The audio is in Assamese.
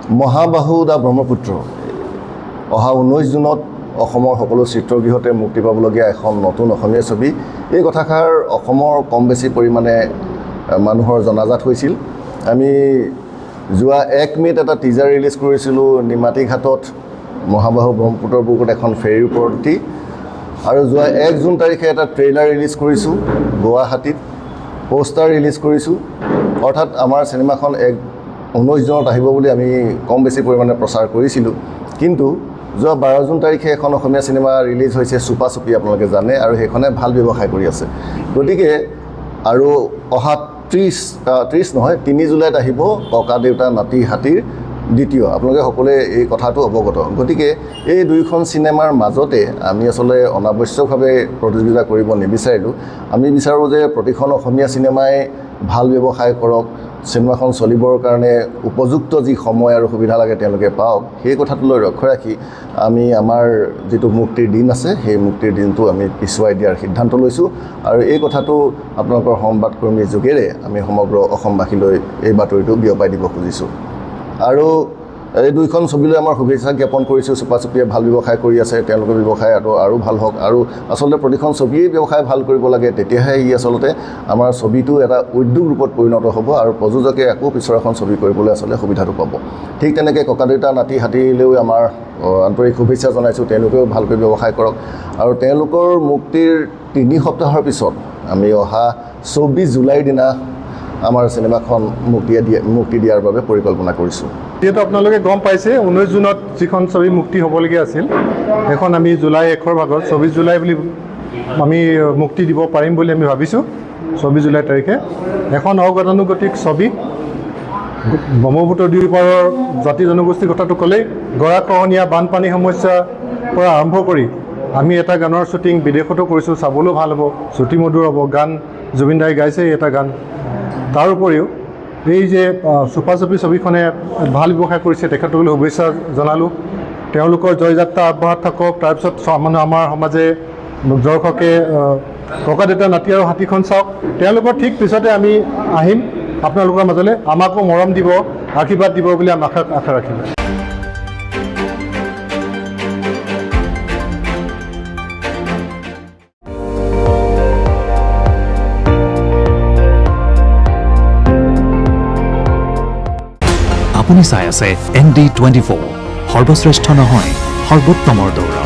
মহাবাহু দা ব্ৰহ্মপুত্ৰ অহা 19 জুনত অসমৰ সকলো চিত্ৰগৃহতে মুক্তি পাবলগীয়া এখন নতুন অসমীয়া ছবি। এই কথাষাৰ অসমৰ কম বেছি পৰিমাণে মানুহৰ জনাজাত হৈছিল। আমি যোৱা 1 মে'ত এটা টিজাৰ ৰিলিজ কৰিছিলোঁ নিমাতী ঘাটত মহাবাহু ব্ৰহ্মপুত্ৰৰ বুকুত এখন ফেৰীৰ ওপৰত উঠি, আৰু যোৱা 1 জুন তাৰিখে এটা ট্ৰেইলাৰ ৰিলিজ কৰিছোঁ গুৱাহাটীত, পোষ্টাৰ ৰিলিজ কৰিছোঁ। অৰ্থাৎ আমাৰ চিনেমাখন 19 জুনত আহিব বুলি আমি কম বেছি পৰিমাণে প্ৰচাৰ কৰিছিলোঁ। কিন্তু যোৱা 12 জুন তাৰিখে এখন অসমীয়া চিনেমা ৰিলিজ হৈছে চুপা চুপি, আপোনালোকে জানে, আৰু সেইখনে ভাল ব্যৱসায় কৰি আছে। গতিকে আৰু অহা 3 জুলাইত আহিব ককা দেউতা নাতি হাতীৰ দ্বিতীয়। আপোনালোকে সকলোৱে এই কথাটো অৱগত। গতিকে এই দুয়োখন চিনেমাৰ মাজতে আমি আচলতে অনাৱশ্যকভাৱে প্ৰতিযোগিতা কৰিব নিবিচাৰিলোঁ। আমি বিচাৰোঁ যে প্ৰতিখন অসমীয়া চিনেমাই ভাল ব্যৱসায় কৰক, চিনেমাখন চলিবৰ কাৰণে উপযুক্ত যি সময় আৰু সুবিধা লাগে তেওঁলোকে পাওক। সেই কথাটোলৈ লক্ষ্য ৰাখি আমি আমাৰ যিটো মুক্তিৰ দিন আছে সেই মুক্তিৰ দিনটো আমি পিছুৱাই দিয়াৰ সিদ্ধান্ত লৈছোঁ, আৰু এই কথাটো আপোনালোকৰ সংবাদকৰ্মীৰ যোগেৰে আমি সমগ্ৰ অসমবাসীলৈ এই বাতৰিটো বিয়পাই দিব খুজিছোঁ। আৰু এই দুইখন ছবিলৈ আমাৰ শুভেচ্ছা জ্ঞাপন কৰিছোঁ। চুপা চুপিয়ে ভাল ব্যৱসায় কৰি আছে, তেওঁলোকৰ ব্যৱসায় আৰু ভাল হওক। আৰু আচলতে প্ৰতিখন ছবিয়েই ব্যৱসায় ভাল কৰিব লাগে, তেতিয়াহে ই আচলতে আমাৰ ছবিটো এটা উদ্যোগ ৰূপত পৰিণত হ'ব, আৰু প্ৰযোজকে আকৌ পিছৰ এখন ছবি কৰিবলৈ আচলতে সুবিধাটো পাব। ঠিক তেনেকৈ ককা দেউতা নাতি হাতীলৈও আমাৰ আন্তৰিক শুভেচ্ছা জনাইছোঁ। তেওঁলোকেও ভালকৈ ব্যৱসায় কৰক, আৰু তেওঁলোকৰ মুক্তিৰ 3 সপ্তাহৰ পিছত আমি অহা 24 জুলাইৰ দিনা আমাৰ চিনেমাখন মুক্তি দিয়াৰ বাবে পৰিকল্পনা কৰিছোঁ। যিহেতু আপোনালোকে গম পাইছে 19 জুনত যিখন ছবি মুক্তি হ'বলগীয়া আছিল, সেইখন আমি জুলাই 1 ভাগত 24 জুলাই বুলি আমি মুক্তি দিব পাৰিম বুলি আমি ভাবিছোঁ। 24 জুলাই তাৰিখে এখন অগতানুগতিক ছবি, ব্ৰহ্মপুত্ৰ দুয়ো পাৰৰ জাতি জনগোষ্ঠীৰ কথাটো ক'লেই, গৰাখহনীয়া বানপানী সমস্যাৰ পৰা আৰম্ভ কৰি আমি এটা গানৰ শ্বুটিং বিদেশতো কৰিছোঁ, চাবলৈও ভাল হ'ব, শ্ৰুতিমধুৰ হ'ব। গান জুবিন দাই গাইছে এটা গান। তাৰ উপৰিও এই যে চুপা চুপি ছবিখনে ভাল ব্যৱসায় কৰিছে, তেখেতসকলক শুভেচ্ছা জনালোঁ। তেওঁলোকৰ জয়যাত্ৰা অব্যাহত থাকক। তাৰপিছত আমাৰ সমাজে দৰ্শকে ককা দেউতা নাতি আৰু হাতীখন চাওক। তেওঁলোকৰ ঠিক পিছতে আমি আহিম আপোনালোকৰ মাজলৈ। আমাকো মৰম দিব, আশীৰ্বাদ দিব বুলি আমি আশা ৰাখিম। আপুনি চাই আছে ND24, সৰ্বশ্ৰেষ্ঠ নহয় সৰ্বোত্তমৰ দৌৰ।